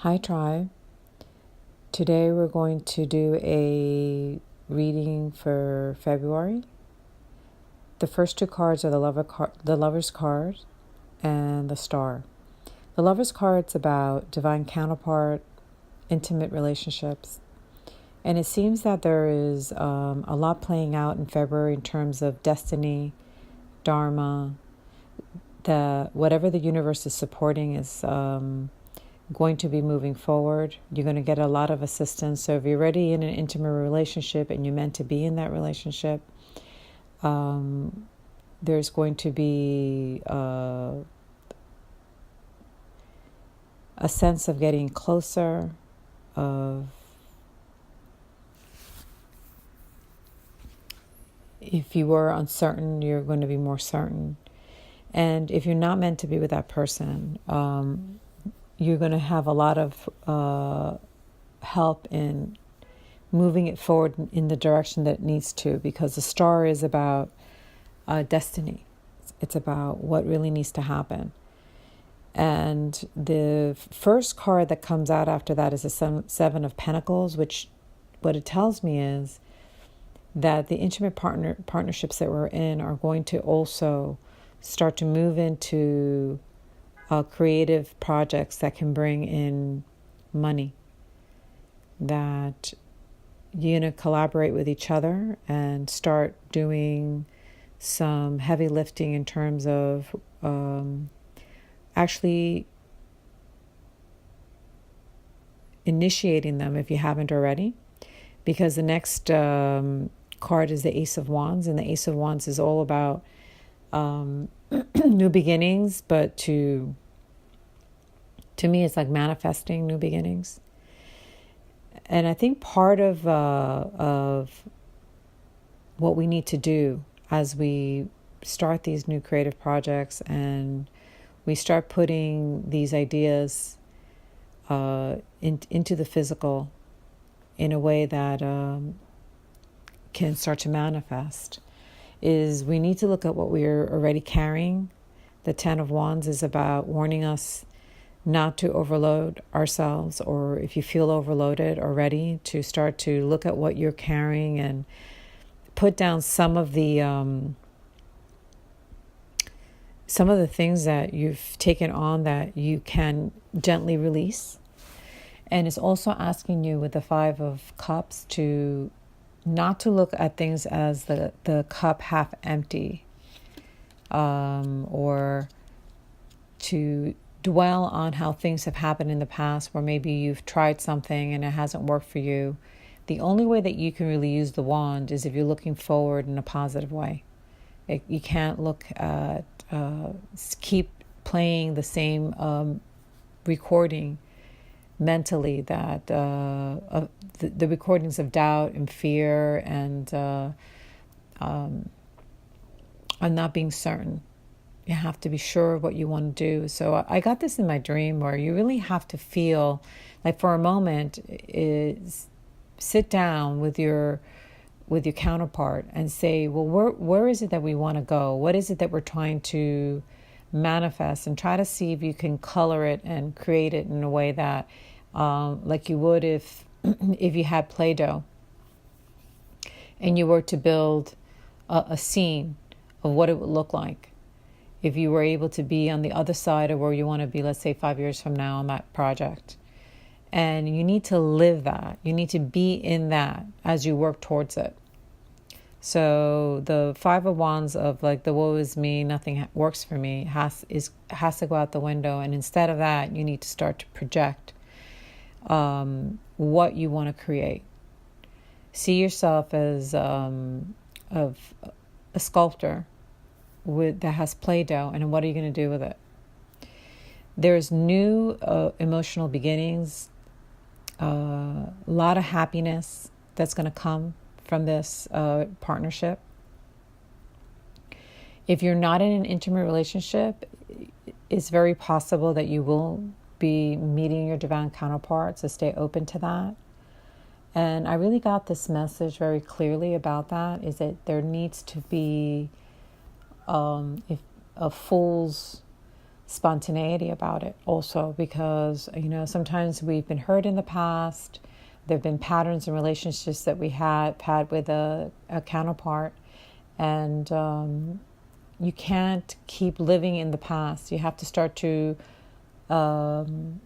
Hi, Tribe. Today we're going to do a reading for February. The first two cards are the Lover's card and the Star. The Lover's card's about divine counterpart, intimate relationships, and it seems that there is a lot playing out in February in terms of destiny, dharma. Whatever the universe is supporting is going to be moving forward. You're going to get a lot of assistance. So if you're already in an intimate relationship and you're meant to be in that relationship, there's going to be a sense of getting closer, of if you were uncertain, you're going to be more certain. And if you're not meant to be with that person, you're going to have a lot of help in moving it forward in the direction that it needs to, because the Star is about destiny. It's about what really needs to happen. And the first card that comes out after that is the Seven of Pentacles, which what it tells me is that the intimate partnerships that we're in are going to also start to move into creative projects that can bring in money, that you're going to collaborate with each other and start doing some heavy lifting in terms of actually initiating them if you haven't already, because the next card is the Ace of Wands, and the Ace of Wands is all about new beginnings, but to me it's like manifesting new beginnings. And I think part of what we need to do as we start these new creative projects and we start putting these ideas into the physical in a way that can start to manifest, is we need to look at what we're already carrying. The Ten of Wands is about warning us not to overload ourselves, or if you feel overloaded already, to start to look at what you're carrying and put down some of the things that you've taken on that you can gently release. And it's also asking you with the Five of Cups to not to look at things as the cup half empty, or to dwell on how things have happened in the past where maybe you've tried something and it hasn't worked for you. The only way that you can really use the wand is if you're looking forward in a positive way. You can't look at, keep playing the same recording mentally, that the recordings of doubt and fear and I'm not being certain. You have to be sure of what you want to do. So I got this in my dream where you really have to feel like, for a moment, sit down with your counterpart and say, well, where is it that we want to go? What is it that we're trying to manifest? And try to see if you can color it and create it in a way that like you would if you had Play-Doh and you were to build a scene of what it would look like if you were able to be on the other side of where you want to be, let's say 5 years from now, on that project. And you need to live that. You need to be in that as you work towards it. So the Five of Wands of like the woe is me, nothing works for me, has to go out the window. And instead of that, you need to start to project what you want to create. See yourself as of a sculptor that has Play-Doh, and what are you going to do with it? There's new emotional beginnings, a lot of happiness that's going to come from this partnership. If you're not in an intimate relationship, it's very possible that you will be meeting your divine counterpart, so stay open to that. And I really got this message very clearly about that, is that there needs to be a fool's spontaneity about it also, because sometimes we've been hurt in the past. There have been patterns and relationships that we had with a counterpart, and you can't keep living in the past. You have to start to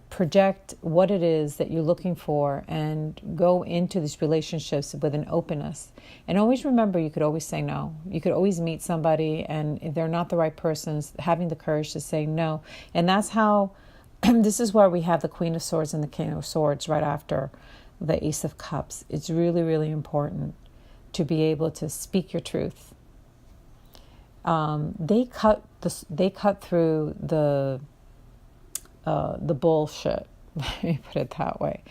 project what it is that you're looking for and go into these relationships with an openness. And always remember, you could always say no. You could always meet somebody, and if they're not the right persons, having the courage to say no. And that's how, this is where we have the Queen of Swords and the King of Swords right after the Ace of Cups. It's really, really important to be able to speak your truth. They cut through the bullshit, let me put it that way,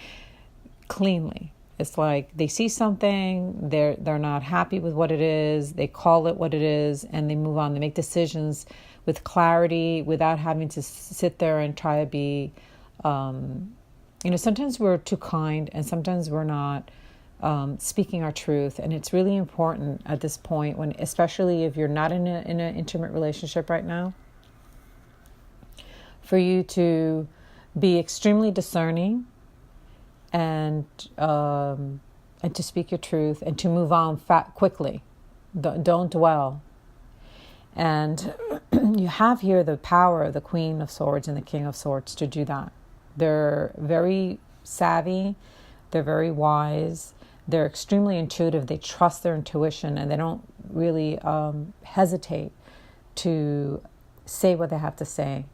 cleanly. It's like they see something, they're not happy with what it is, they call it what it is, and they move on. They make decisions with clarity without having to sit there and try to be, sometimes we're too kind and sometimes we're not speaking our truth. And it's really important at this point, when, especially if you're not in an intimate relationship right now, for you to be extremely discerning and to speak your truth and to move on quickly. Don't dwell. And you have here the power of the Queen of Swords and the King of Swords to do that. They're very savvy. They're very wise. They're extremely intuitive. They trust their intuition, and they don't really hesitate to say what they have to say.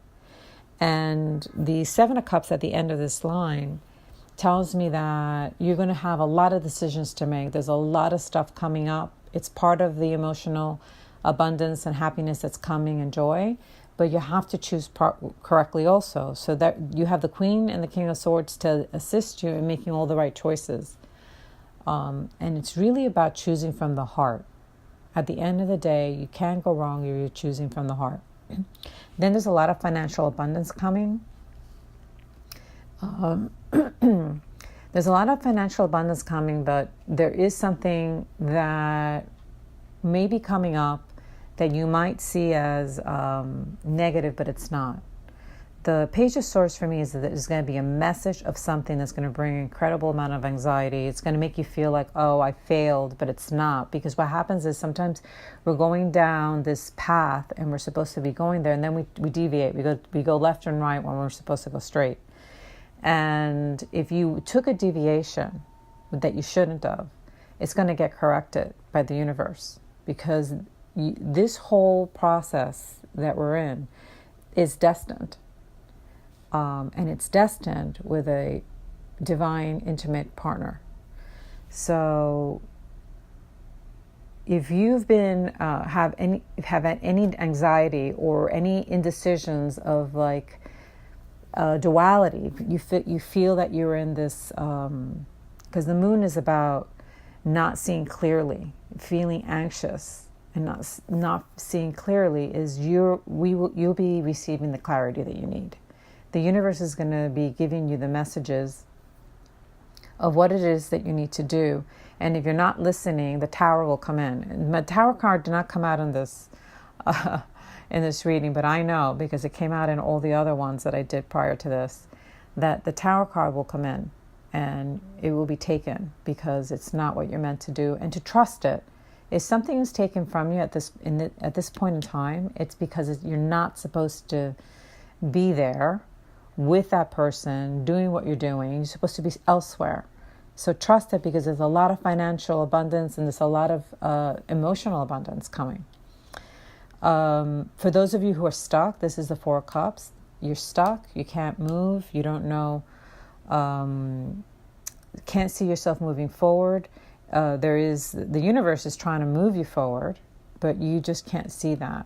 And the Seven of Cups at the end of this line tells me that you're going to have a lot of decisions to make. There's a lot of stuff coming up. It's part of the emotional abundance and happiness that's coming, and joy. But you have to choose correctly also, so that you have the Queen and the King of Swords to assist you in making all the right choices. And it's really about choosing from the heart. At the end of the day, you can't go wrong if you're choosing from the heart. Then there's a lot of financial abundance coming. There's a lot of financial abundance coming, but there is something that may be coming up that you might see as negative, but it's not. The Page of Swords for me is that there's going to be a message of something that's going to bring an incredible amount of anxiety. It's going to make you feel like, oh, I failed, but it's not. Because what happens is sometimes we're going down this path and we're supposed to be going there, and then we deviate. We go left and right when we're supposed to go straight. And if you took a deviation that you shouldn't have, it's going to get corrected by the universe, because this whole process that we're in is destined. And it's destined with a divine, intimate partner. So if you've been have any anxiety or any indecisions of like duality, you feel that you're in this, because the moon is about not seeing clearly, feeling anxious, and not seeing clearly, is you'll be receiving the clarity that you need. The universe is going to be giving you the messages of what it is that you need to do. And if you're not listening, the Tower will come in. And the Tower card did not come out in this reading, but I know, because it came out in all the other ones that I did prior to this, that the Tower card will come in and it will be taken, because it's not what you're meant to do. And to trust it. If something is taken from you at this point in time, it's because you're not supposed to be there with that person doing what you're doing. You're supposed to be elsewhere. So trust it, because there's a lot of financial abundance and there's a lot of emotional abundance coming. For those of you who are stuck, this is the Four of Cups. You're stuck. You can't move. You don't know. Can't see yourself moving forward. The universe is trying to move you forward, but you just can't see that.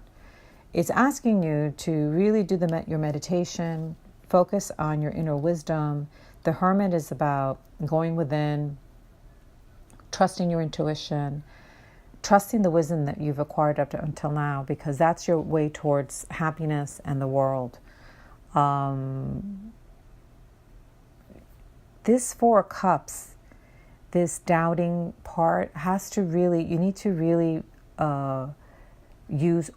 It's asking you to really do your meditation. Focus on your inner wisdom. The Hermit is about going within, trusting your intuition, trusting the wisdom that you've acquired until now, because that's your way towards happiness and the world. This Four of Cups, this doubting part, you need to really use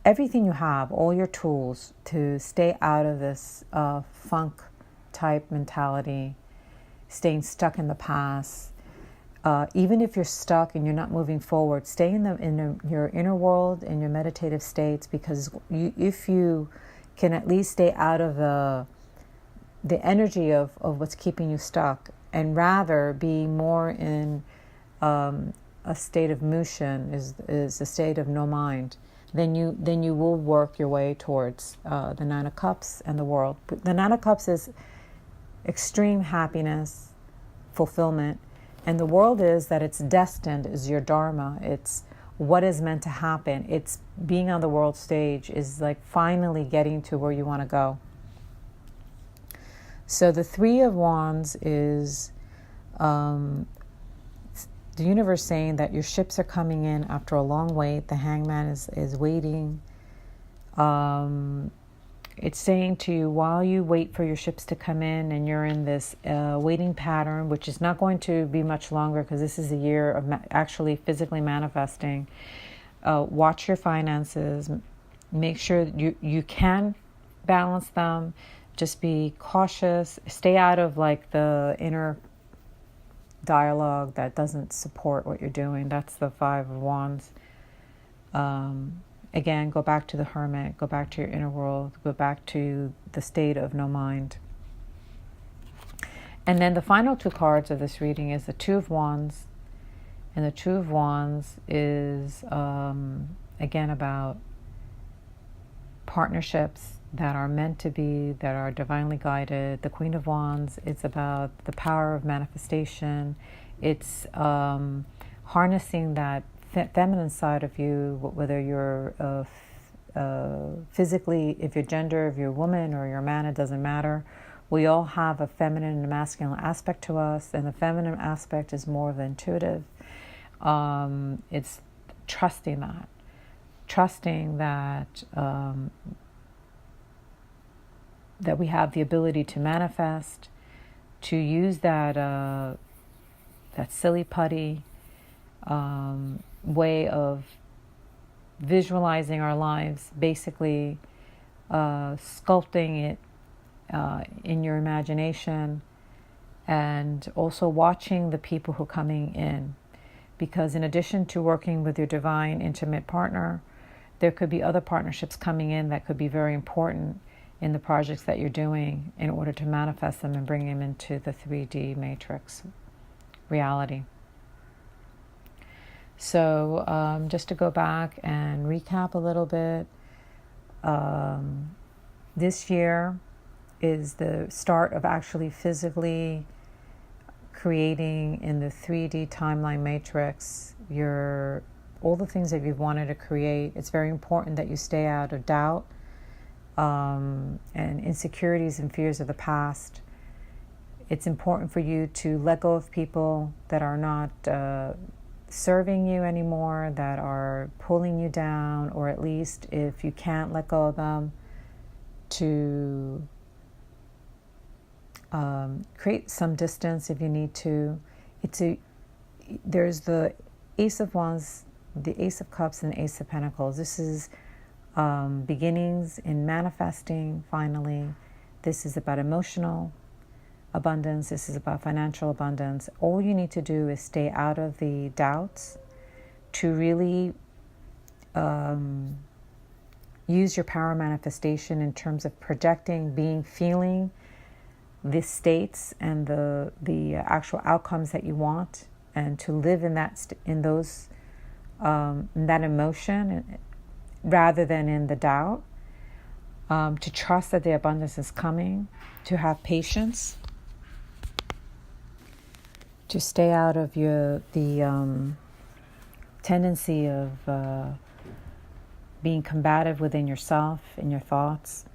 everything you have, all your tools to stay out of this funk type mentality, staying stuck in the past. Even if you're stuck and you're not moving forward, stay in your inner world, in your meditative states, because if you can at least stay out of the energy of what's keeping you stuck, and rather be more in a state of motion, is a state of no mind, then you will work your way towards the Nine of Cups and the world. The Nine of Cups is extreme happiness, fulfillment, and the world is that it's destined, is your dharma. It's what is meant to happen. It's being on the world stage is like finally getting to where you want to go. So the Three of Wands is the universe saying that your ships are coming in after a long wait. The Hangman is waiting. It's saying to you, while you wait for your ships to come in and you're in this waiting pattern, which is not going to be much longer because this is a year of actually physically manifesting, watch your finances. Make sure you can balance them. Just be cautious. Stay out of like the inner dialogue that doesn't support what you're doing. That's the Five of Wands. Again, go back to the Hermit, go back to your inner world, go back to the state of no mind. And then the final two cards of this reading is the Two of Wands. And the Two of Wands is, again, about partnerships that are meant to be, that are divinely guided. The Queen of Wands, it's about the power of manifestation. It's harnessing that feminine side of you, whether you're physically, if you're gender, if you're a woman or you're a man, it doesn't matter. We all have a feminine and a masculine aspect to us, and the feminine aspect is more of the intuitive. It's trusting that that we have the ability to manifest, to use that silly putty way of visualizing our lives, basically sculpting it in your imagination, and also watching the people who are coming in. Because in addition to working with your divine intimate partner, there could be other partnerships coming in that could be very important in the projects that you're doing in order to manifest them and bring them into the 3D matrix reality. So just to go back and recap a little bit, this year is the start of actually physically creating in the 3D timeline matrix all the things that you've wanted to create. It's very important that you stay out of doubt and insecurities and fears of the past. It's important for you to let go of people that are not serving you anymore, that are pulling you down, or at least if you can't let go of them, to create some distance if you need to. There's the Ace of Wands, the Ace of Cups, and the Ace of Pentacles. This is beginnings in manifesting, finally. This is about emotional abundance. This is about financial abundance. All you need to do is stay out of the doubts to really use your power manifestation in terms of projecting, feeling the states and the actual outcomes that you want, and to live in that in that emotion rather than in the doubt. To trust that the abundance is coming, to have patience, to stay out of the tendency of being combative within yourself and your thoughts,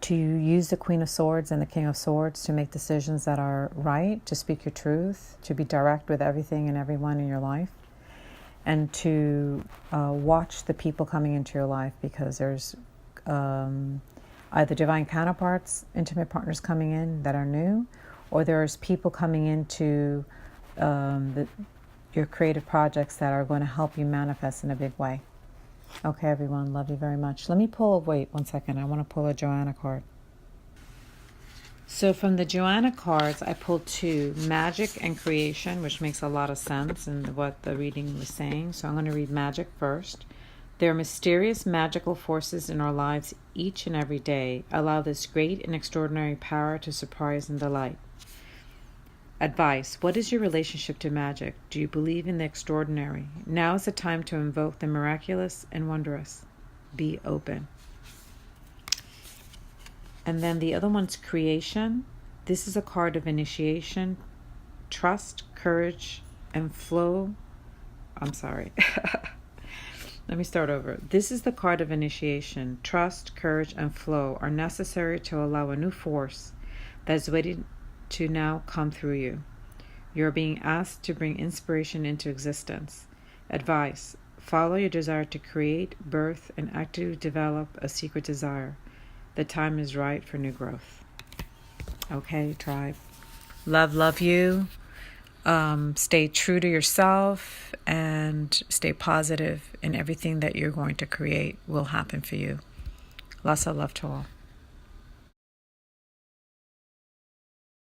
to use the Queen of Swords and the King of Swords to make decisions that are right, to speak your truth, to be direct with everything and everyone in your life, and to watch the people coming into your life, because there's either divine counterparts, intimate partners coming in that are new, or there's people coming into your creative projects that are going to help you manifest in a big way. Okay, everyone. Love you very much. Let me pull, wait 1 second. I want to pull a Joanna card. So from the Joanna cards, I pulled two, Magic and Creation, which makes a lot of sense in what the reading was saying. So I'm going to read Magic first. There are mysterious magical forces in our lives each and every day. Allow this great and extraordinary power to surprise and delight. Advice. What is your relationship to magic? Do you believe in the extraordinary? Now is the time to invoke the miraculous and wondrous. Be open. And then the other one's Creation. This is a card of initiation, trust, courage, and flow. I'm sorry. Let me start over. This is the card of initiation. Trust, courage, and flow are necessary to allow a new force that is waiting to now come through you. You are being asked to bring inspiration into existence. Advice. Follow your desire to create, birth, and actively develop a secret desire. The time is right for new growth. Okay, tribe. Love you. Stay true to yourself and stay positive, and everything that you're going to create will happen for you. Lots of love to all.